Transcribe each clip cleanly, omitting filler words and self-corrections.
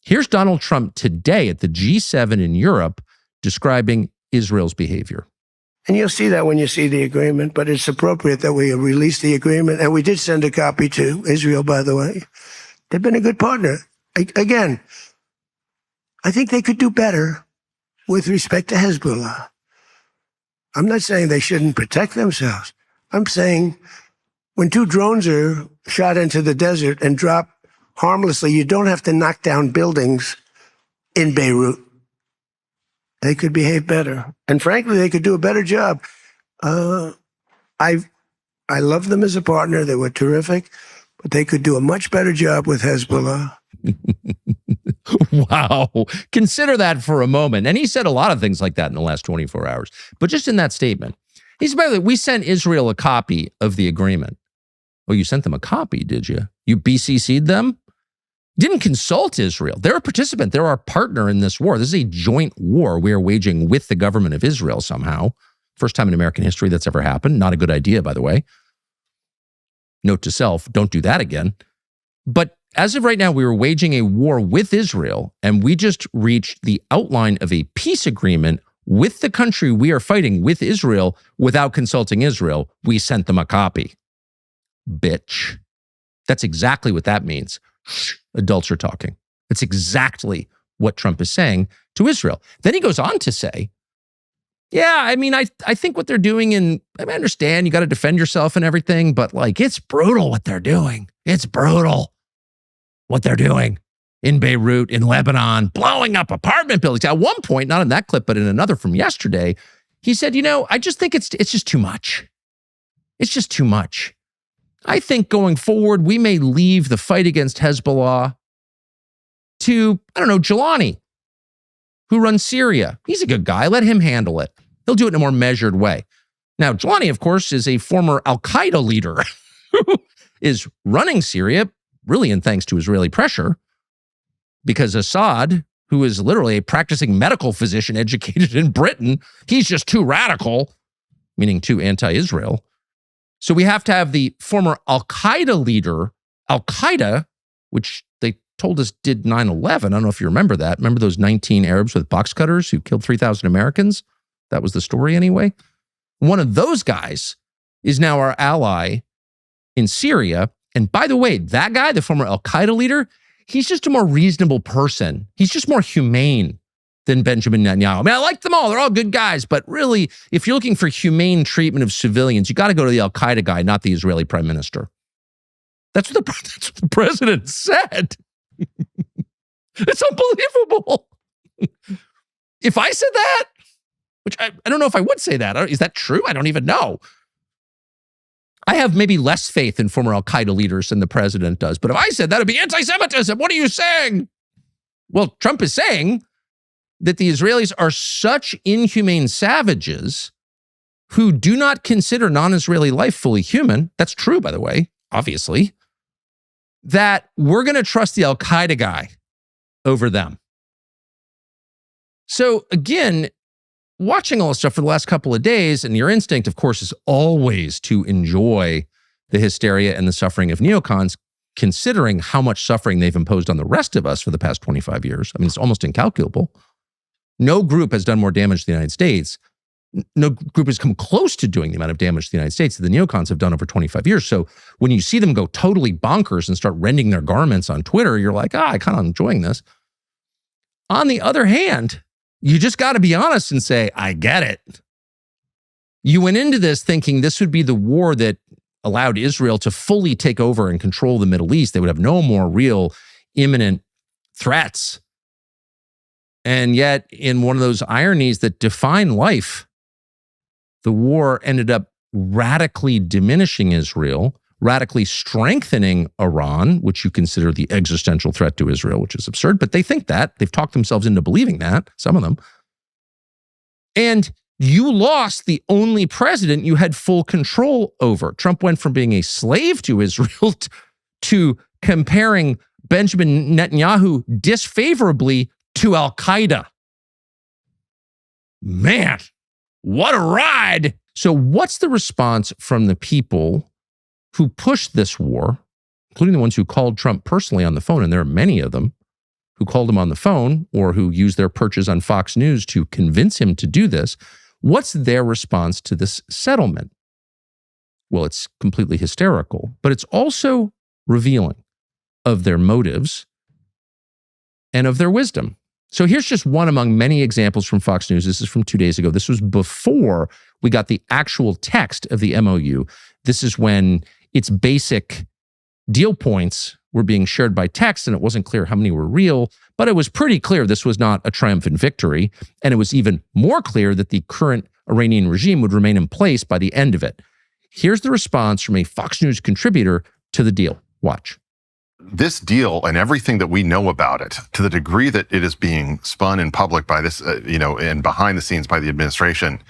Here's Donald Trump today at the G7 in Europe describing Israel's behavior. And you'll see that when you see the agreement, but it's appropriate that we release the agreement. And we did send a copy to Israel, by the way. They've been a good partner. Again, I think they could do better with respect to Hezbollah. I'm not saying they shouldn't protect themselves. I'm saying when 2 drones are shot into the desert and drop harmlessly, you don't have to knock down buildings in Beirut. They could behave better. And frankly, they could do a better job. I love them as a partner. They were terrific, but they could do a much better job with Hezbollah. Wow. Consider that for a moment. And he said a lot of things like that in the last 24 hours. But just in that statement, he said, by the way, we sent Israel a copy of the agreement. Oh, you sent them a copy, did you? You BCC'd them? Didn't consult Israel. They're a participant. They're our partner in this war. This is a joint war we are waging with the government of Israel somehow. First time in American history that's ever happened. Not a good idea, by the way. Note to self, don't do that again. But as of right now, we were waging a war with Israel, and we just reached the outline of a peace agreement with the country we are fighting with Israel without consulting Israel. We sent them a copy. Bitch. That's exactly what that means. Adults are talking. That's exactly what Trump is saying to Israel. Then he goes on to say, yeah, I mean, I think what they're doing, and I understand you got to defend yourself and everything, but like, it's brutal what they're doing. It's brutal what they're doing in Beirut, in Lebanon, blowing up apartment buildings. At one point, not in that clip, but in another from yesterday, he said, I just think it's just too much. It's just too much. I think going forward, we may leave the fight against Hezbollah to, Jelani, who runs Syria. He's a good guy. Let him handle it. He'll do it in a more measured way. Now, Jelani, of course, is a former al-Qaeda leader who is running Syria, really in thanks to Israeli pressure, because Assad, who is literally a practicing medical physician educated in Britain, he's just too radical, meaning too anti-Israel. So we have to have the former al-Qaeda leader, al-Qaeda, which they told us did 9/11. I don't know if you remember that. Remember those 19 Arabs with box cutters who killed 3,000 Americans? That was the story anyway. One of those guys is now our ally in Syria. And by the way, that guy, the former al-Qaeda leader, he's just a more reasonable person. He's just more humane than Benjamin Netanyahu. I mean, I like them all. They're all good guys. But really, if you're looking for humane treatment of civilians, you got to go to the al-Qaeda guy, not the Israeli prime minister. That's what the president said. It's unbelievable. If I said that, which I don't know if I would say that. Is that true? I don't even know. I have maybe less faith in former al-Qaeda leaders than the president does. But if I said that, it'd be anti-Semitism. What are you saying? Well, Trump is saying that the Israelis are such inhumane savages who do not consider non-Israeli life fully human. That's true, by the way, obviously. That we're going to trust the al-Qaeda guy over them. So again, watching all this stuff for the last couple of days, and your instinct, of course, is always to enjoy the hysteria and the suffering of neocons, considering how much suffering they've imposed on the rest of us for the past 25 years. I mean, it's almost incalculable. No group has done more damage to the United States. No group has come close to doing the amount of damage to the United States that the neocons have done over 25 years. So when you see them go totally bonkers and start rending their garments on Twitter, you're like, I kind of enjoying this. On the other hand, you just got to be honest and say, I get it. You went into this thinking this would be the war that allowed Israel to fully take over and control the Middle East. They would have no more real imminent threats. And yet, in one of those ironies that define life, the war ended up radically diminishing Israel, radically strengthening Iran, which you consider the existential threat to Israel, which is absurd, but they think that. They've talked themselves into believing that, some of them. And you lost the only president you had full control over. Trump went from being a slave to Israel to comparing Benjamin Netanyahu disfavorably to al-Qaeda. Man, what a ride. So what's the response from the people who pushed this war, including the ones who called Trump personally on the phone, and there are many of them, who called him on the phone or who used their perches on Fox News to convince him to do this, what's their response to this settlement? Well, it's completely hysterical, but it's also revealing of their motives and of their wisdom. So here's just one among many examples from Fox News. This is from 2 days ago. This was before we got the actual text of the MOU. This is when its basic deal points were being shared by text, and it wasn't clear how many were real, but it was pretty clear this was not a triumphant victory. And it was even more clear that the current Iranian regime would remain in place by the end of it. Here's the response from a Fox News contributor to the deal. Watch. This deal and everything that we know about it, to the degree that it is being spun in public by this, and behind the scenes by the administration,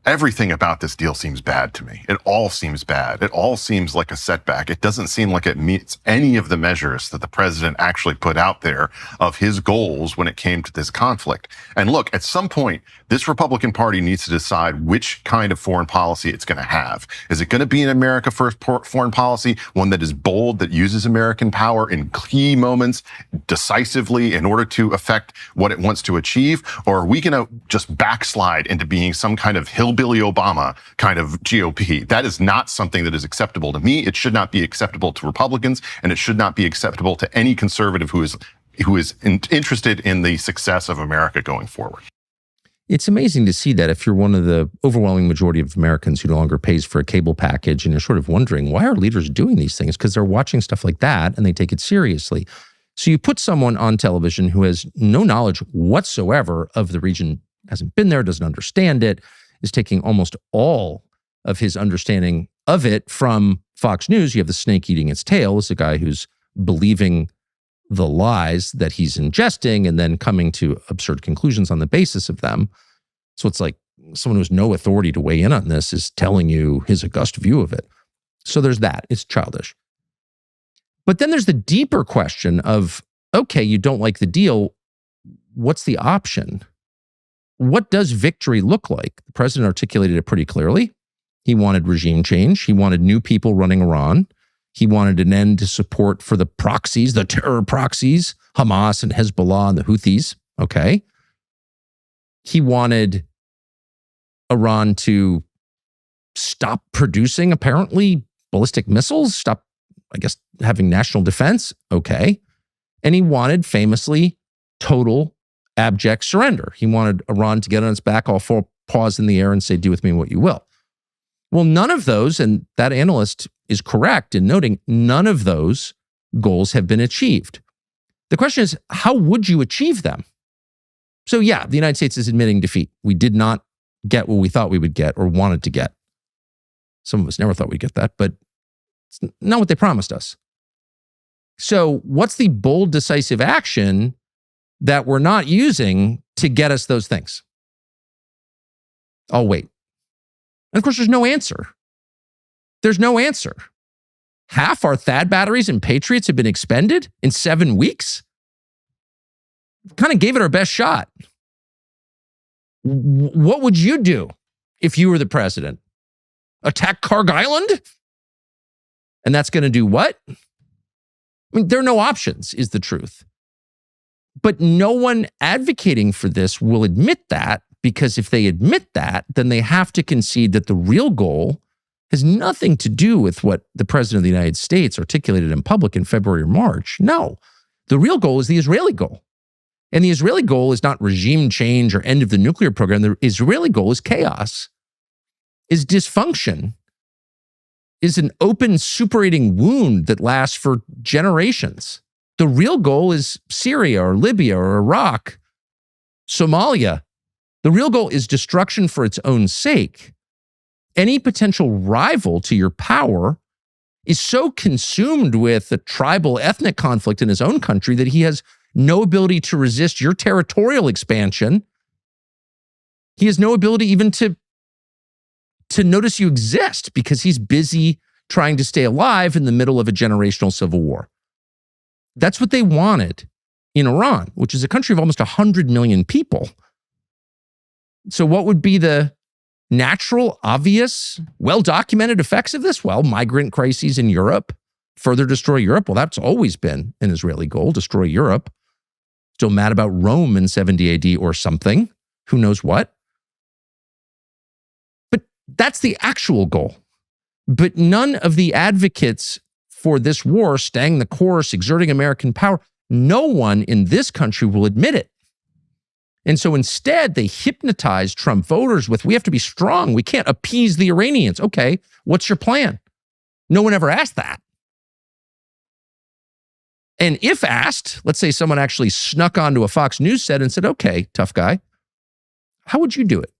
everything about this deal seems bad to me. It all seems bad. It all seems like a setback. It doesn't seem like it meets any of the measures that the president actually put out there of his goals when it came to this conflict. And look, at some point, this Republican Party needs to decide which kind of foreign policy it's going to have. Is it going to be an America First foreign policy, one that is bold, that uses American power in key moments decisively in order to affect what it wants to achieve? Or are we going to just backslide into being some kind of Billy Obama kind of GOP? That is not something that is acceptable to me. It should not be acceptable to Republicans, and it should not be acceptable to any conservative who is interested in the success of America going forward. It's amazing to see that if you're one of the overwhelming majority of Americans who no longer pays for a cable package and you're sort of wondering, why are leaders doing these things? Because they're watching stuff like that and they take it seriously. So you put someone on television who has no knowledge whatsoever of the region, hasn't been there, doesn't understand it, is taking almost all of his understanding of it from Fox News. You have the snake eating its tail. It's a guy who's believing the lies that he's ingesting and then coming to absurd conclusions on the basis of them. So it's like someone who has no authority to weigh in on this is telling you his august view of it. So there's that. It's childish. But then there's the deeper question of, okay, you don't like the deal. What's the option? What does victory look like? The president articulated it pretty clearly. He wanted regime change. He wanted new people running Iran. He wanted an end to support for the proxies, the terror proxies, Hamas and Hezbollah and the Houthis. Okay. He wanted Iran to stop producing, apparently, ballistic missiles, stop, I guess, having national defense. Okay. And he wanted, famously, total abject surrender. He wanted Iran to get on its back, all four paws in the air and say, do with me what you will. Well, none of those, and that analyst is correct in noting none of those goals have been achieved. The question is, how would you achieve them? So yeah, the United States is admitting defeat. We did not get what we thought we would get or wanted to get. Some of us never thought we'd get that, but it's not what they promised us. So what's the bold, decisive action that we're not using to get us those things? I'll wait. And of course, there's no answer. There's no answer. Half our THAAD batteries and Patriots have been expended in 7 weeks. Kind of gave it our best shot. What would you do if you were the president? Attack Karg Island? And that's going to do what? I mean, there are no options, is the truth. But no one advocating for this will admit that, because if they admit that, then they have to concede that the real goal has nothing to do with what the president of the United States articulated in public in February or March. No, the real goal is the Israeli goal. And the Israeli goal is not regime change or end of the nuclear program. The Israeli goal is chaos, is dysfunction, is an open suppurating wound that lasts for generations. The real goal is Syria or Libya or Iraq, Somalia. The real goal is destruction for its own sake. Any potential rival to your power is so consumed with the tribal ethnic conflict in his own country that he has no ability to resist your territorial expansion. He has no ability even to notice you exist because he's busy trying to stay alive in the middle of a generational civil war. That's what they wanted in Iran, which is a country of almost 100 million people. So what would be the natural, obvious, well-documented effects of this? Well, migrant crises in Europe, further destroy Europe. Well, that's always been an Israeli goal, destroy Europe. Still mad about Rome in 70 AD or something. Who knows what? But that's the actual goal. But none of the advocates for this war, staying the course, exerting American power, no one in this country will admit it. And so instead, they hypnotize Trump voters with, we have to be strong. We can't appease the Iranians. Okay, what's your plan? No one ever asked that. And if asked, let's say someone actually snuck onto a Fox News set and said, okay, tough guy, how would you do it?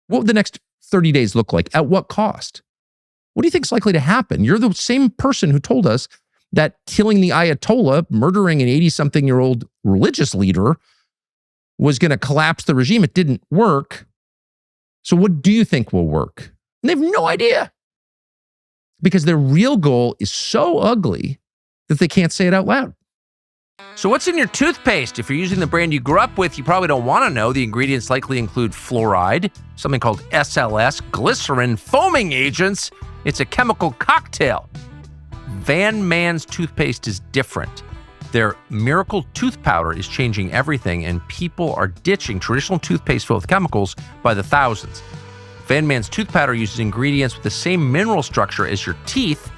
What would the next 30 days look like? At what cost? What do you think is likely to happen? You're the same person who told us that killing the Ayatollah, murdering an 80-something-year-old religious leader, was going to collapse the regime. It didn't work. So what do you think will work? And they have no idea. Because their real goal is so ugly that they can't say it out loud. So what's in your toothpaste? If you're using the brand you grew up with, you probably don't want to know. The ingredients likely include fluoride, something called SLS, glycerin, foaming agents. It's a chemical cocktail. Van Man's toothpaste is different. Their miracle tooth powder is changing everything, and people are ditching traditional toothpaste filled with chemicals by the thousands. Van Man's tooth powder uses ingredients with the same mineral structure as your teeth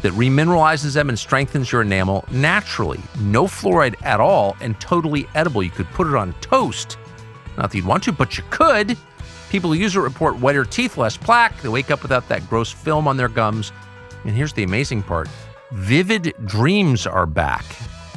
that remineralizes them and strengthens your enamel naturally. No fluoride at all, and totally edible. You could put it on toast. Not that you'd want to, but you could. People who use it report whiter teeth, less plaque. They wake up without that gross film on their gums. And here's the amazing part. Vivid dreams are back.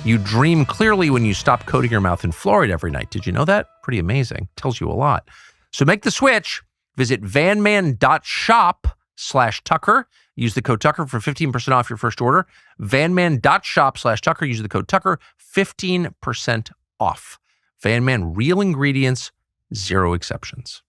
You dream clearly when you stop coating your mouth in fluoride every night. Did you know that? Pretty amazing. Tells you a lot. So make the switch. Visit vanman.shop/Tucker. Use the code Tucker for 15% off your first order. vanman.shop/Tucker. Use the code Tucker, 15% off. Van Man, real ingredients, zero exceptions.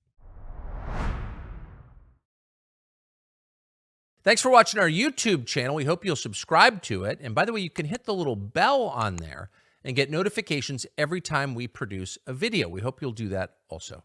Thanks for watching our YouTube channel. We hope you'll subscribe to it. And by the way, you can hit the little bell on there and get notifications every time we produce a video. We hope you'll do that also.